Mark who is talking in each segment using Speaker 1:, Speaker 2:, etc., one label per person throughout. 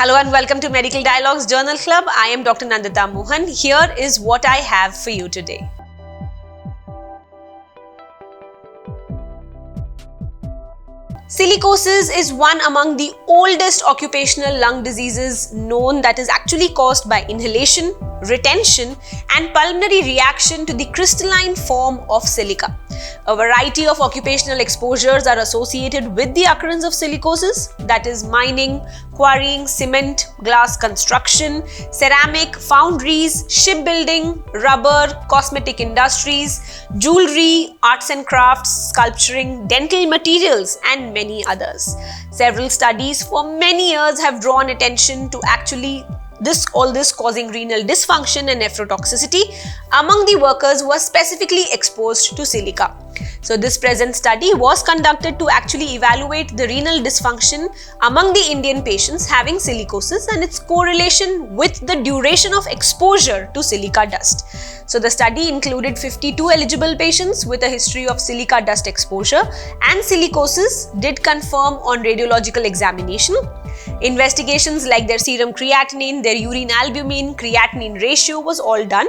Speaker 1: Hello and welcome to Medical Dialogues Journal Club. I am Dr. Nandita Mohan. Here is what I have for you today. Silicosis is one among the oldest occupational lung diseases known that is actually caused by inhalation, retention, and pulmonary reaction to the crystalline form of silica. A variety of occupational exposures are associated with the occurrence of silicosis, that is mining, quarrying, cement, glass construction, ceramic, foundries, shipbuilding, rubber, cosmetic industries, jewelry, arts and crafts, sculpturing, dental materials, and many others. Several studies for many years have drawn attention to all this causing renal dysfunction and nephrotoxicity among the workers who are specifically exposed to silica. So this present study was conducted to actually evaluate the renal dysfunction among the Indian patients having silicosis and its correlation with the duration of exposure to silica dust. So the study included 52 eligible patients with a history of silica dust exposure, and silicosis did confirm on radiological examination. Investigations like their serum creatinine, their urine albumin, creatinine ratio was all done.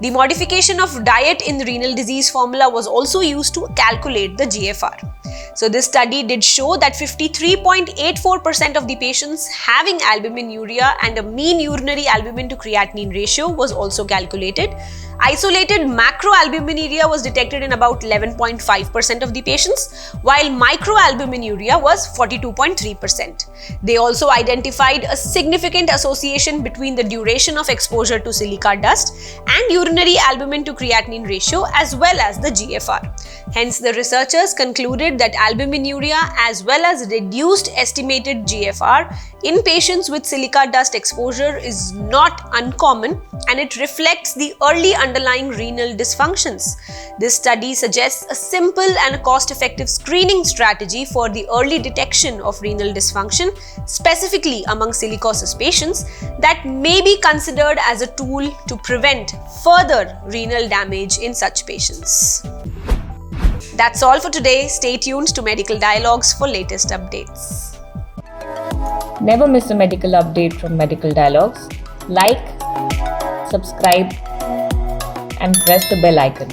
Speaker 1: The modification of diet in the renal disease formula was also used to calculate the GFR. So this study did show that 53.84% of the patients having albuminuria and a mean urinary albumin to creatinine ratio was also calculated. Isolated macroalbuminuria was detected in about 11.5% of the patients, while microalbuminuria was 42.3%. They also identified a significant association between the duration of exposure to silica dust and urinary albumin to creatinine ratio as well as the GFR. Hence, the researchers concluded that albuminuria as well as reduced estimated GFR in patients with silica dust exposure is not uncommon, and it reflects the early underlying renal dysfunctions. This study suggests a simple and cost-effective screening strategy for the early detection of renal dysfunction, specifically among silicosis patients, that may be considered as a tool to prevent further renal damage in such patients. That's all for today. Stay tuned to Medical Dialogues for latest updates.
Speaker 2: Never miss a medical update from Medical Dialogues. Like, subscribe, and press the bell icon.